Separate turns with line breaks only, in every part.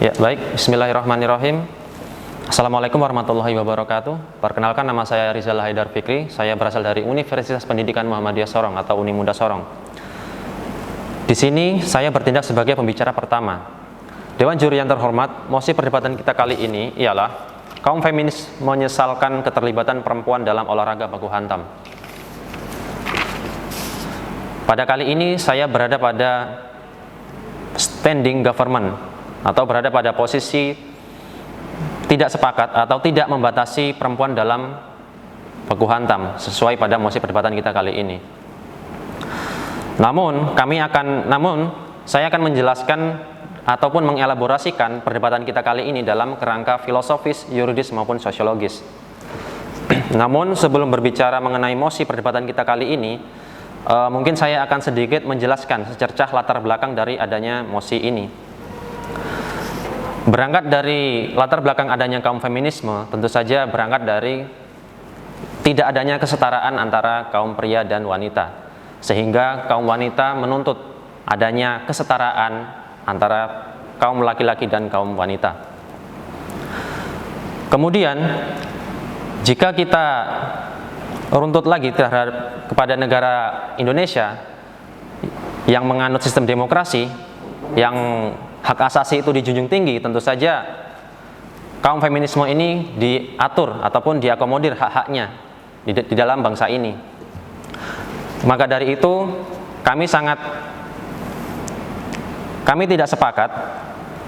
Ya, baik. Bismillahirrahmanirrahim. Assalamualaikum warahmatullahi wabarakatuh. Perkenalkan, nama saya Rizal Haidar Fikri. Saya berasal dari Universitas Pendidikan Muhammadiyah Sorong atau Unimuda Sorong. Di sini saya bertindak sebagai pembicara pertama. Dewan juri yang terhormat, mosi perdebatan kita kali ini ialah kaum feminis menyesalkan keterlibatan perempuan dalam olahraga baku hantam. Pada kali ini saya berada pada standing government atau berada pada posisi tidak sepakat atau tidak membatasi perempuan dalam baku hantam sesuai pada mosi perdebatan kita kali ini. Namun saya akan menjelaskan ataupun mengelaborasikan perdebatan kita kali ini dalam kerangka filosofis, yuridis maupun sosiologis. Namun sebelum berbicara mengenai mosi perdebatan kita kali ini, mungkin saya akan sedikit menjelaskan secercah latar belakang dari adanya mosi ini. Berangkat dari latar belakang adanya kaum feminisme, tentu saja berangkat dari tidak adanya kesetaraan antara kaum pria dan wanita, sehingga kaum wanita menuntut adanya kesetaraan antara kaum laki-laki dan kaum wanita. Kemudian, jika kita runtut lagi kepada negara Indonesia yang menganut sistem demokrasi, yang hak asasi itu dijunjung tinggi, tentu saja kaum feminisme ini diatur ataupun diakomodir hak-haknya di dalam bangsa ini. Maka dari itu kami tidak sepakat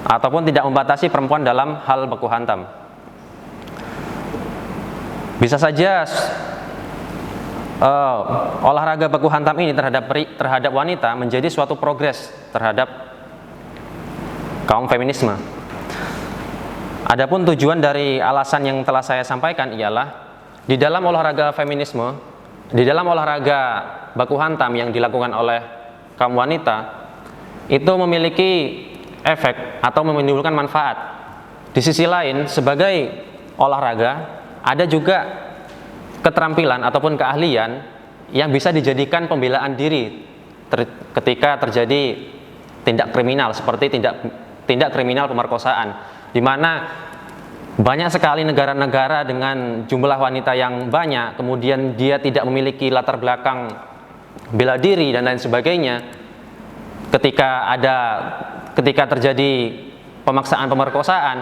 ataupun tidak membatasi perempuan dalam hal baku hantam. Bisa saja olahraga baku hantam ini terhadap wanita menjadi suatu progres terhadap kaum feminisme. Adapun tujuan dari alasan yang telah saya sampaikan ialah di dalam olahraga feminisme, di dalam olahraga baku hantam yang dilakukan oleh kaum wanita itu memiliki efek atau menimbulkan manfaat. Di sisi lain, sebagai olahraga ada juga keterampilan ataupun keahlian yang bisa dijadikan pembelaan diri ketika terjadi tindak kriminal seperti tindak kriminal pemerkosaan, di mana banyak sekali negara-negara dengan jumlah wanita yang banyak, kemudian dia tidak memiliki latar belakang bela diri dan lain sebagainya. Ketika terjadi pemaksaan pemerkosaan,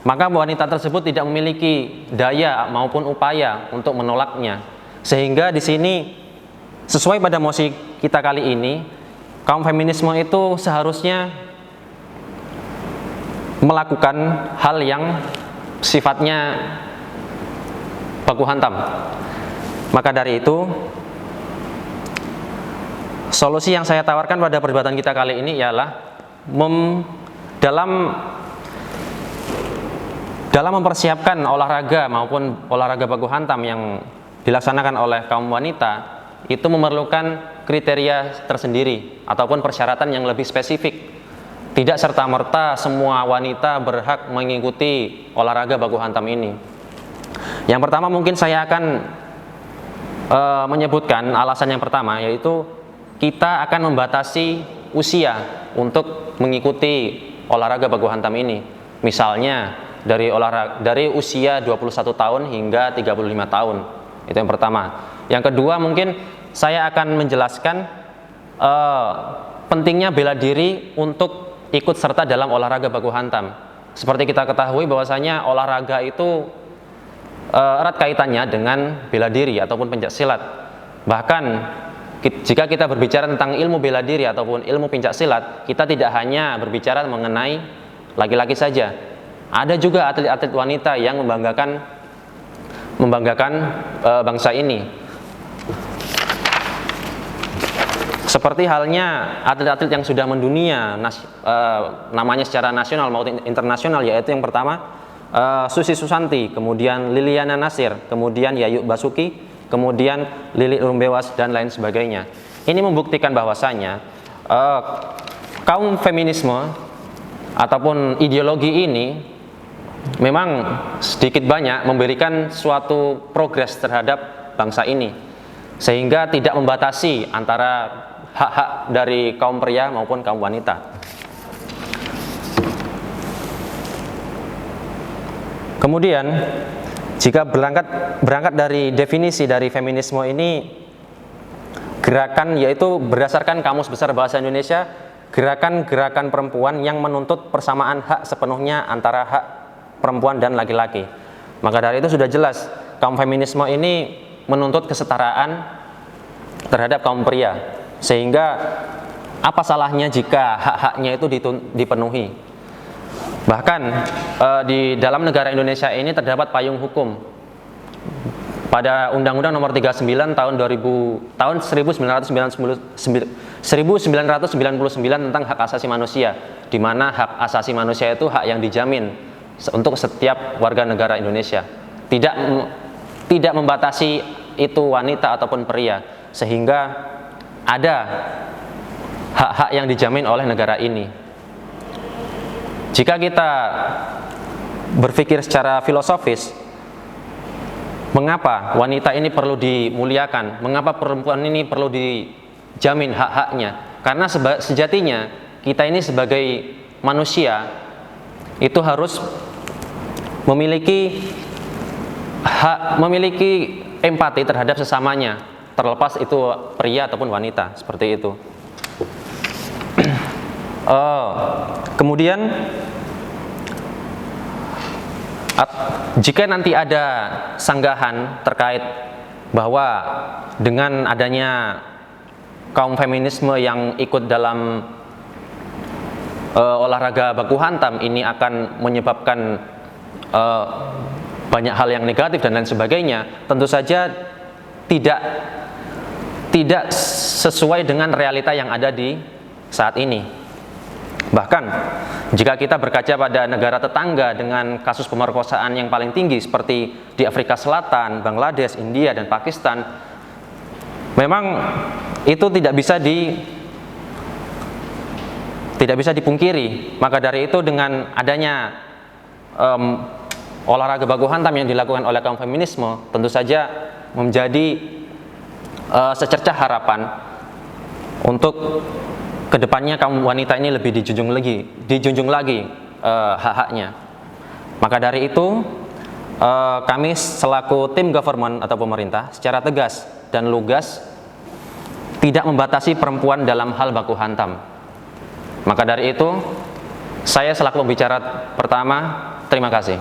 maka wanita tersebut tidak memiliki daya maupun upaya untuk menolaknya. Sehingga di sini sesuai pada mosi kita kali ini, kaum feminisme itu seharusnya melakukan hal yang sifatnya baku hantam. Maka dari itu, solusi yang saya tawarkan pada perdebatan kita kali ini ialah dalam mempersiapkan olahraga maupun olahraga baku hantam yang dilaksanakan oleh kaum wanita, itu memerlukan kriteria tersendiri ataupun persyaratan yang lebih spesifik. Tidak serta-merta semua wanita berhak mengikuti olahraga baku hantam ini. Yang pertama mungkin saya akan menyebutkan alasan yang pertama, yaitu kita akan membatasi usia untuk mengikuti olahraga baku hantam ini. Misalnya dari usia 21 tahun hingga 35 tahun. Itu yang pertama. Yang kedua mungkin saya akan menjelaskan pentingnya bela diri untuk ikut serta dalam olahraga baku hantam. Seperti kita ketahui bahwasanya olahraga itu erat kaitannya dengan bela diri ataupun pencak silat. Bahkan jika kita berbicara tentang ilmu bela diri ataupun ilmu pencak silat, kita tidak hanya berbicara mengenai laki-laki saja. Ada juga atlet-atlet wanita yang membanggakan bangsa ini. Seperti halnya atlet-atlet yang sudah mendunia namanya secara nasional maupun internasional, yaitu yang pertama Susi Susanti, kemudian Liliana Nasir, kemudian Yayu Basuki, kemudian Lili Rumbewas dan lain sebagainya. Ini membuktikan bahwasanya kaum feminisme ataupun ideologi ini memang sedikit banyak memberikan suatu progres terhadap bangsa ini, sehingga tidak membatasi antara hak-hak dari kaum pria maupun kaum wanita. Kemudian, jika berangkat dari definisi dari feminisme ini, gerakan yaitu berdasarkan Kamus Besar Bahasa Indonesia, gerakan-gerakan perempuan yang menuntut persamaan hak sepenuhnya antara hak perempuan dan laki-laki. Maka dari itu sudah jelas, kaum feminisme ini menuntut kesetaraan terhadap kaum pria. Sehingga apa salahnya jika hak-haknya itu dipenuhi? Bahkan di dalam negara Indonesia ini terdapat payung hukum pada Undang-Undang Nomor 39 tahun 1999 tentang hak asasi manusia, di mana hak asasi manusia itu hak yang dijamin untuk setiap warga negara Indonesia, tidak membatasi itu wanita ataupun pria, sehingga ada hak-hak yang dijamin oleh negara ini. Jika kita berpikir secara filosofis, mengapa wanita ini perlu dimuliakan? Mengapa perempuan ini perlu dijamin hak-haknya? Karena sejatinya kita ini sebagai manusia itu harus memiliki hak, memiliki empati terhadap sesamanya, terlepas itu pria ataupun wanita, seperti itu. Kemudian jika nanti ada sanggahan terkait bahwa dengan adanya kaum feminisme yang ikut dalam olahraga baku hantam ini akan menyebabkan banyak hal yang negatif dan lain sebagainya, tentu saja tidak sesuai dengan realita yang ada di saat ini. Bahkan jika kita berkaca pada negara tetangga dengan kasus pemerkosaan yang paling tinggi seperti di Afrika Selatan, Bangladesh, India, dan Pakistan, memang itu tidak bisa dipungkiri. Maka dari itu dengan adanya olahraga baku hantam yang dilakukan oleh kaum feminisme tentu saja menjadi secercah harapan untuk kedepannya kaum wanita ini lebih dijunjung lagi hak-haknya. Maka dari itu kami selaku tim government atau pemerintah secara tegas dan lugas tidak membatasi perempuan dalam hal baku hantam. Maka dari itu saya selaku pembicara pertama, terima kasih.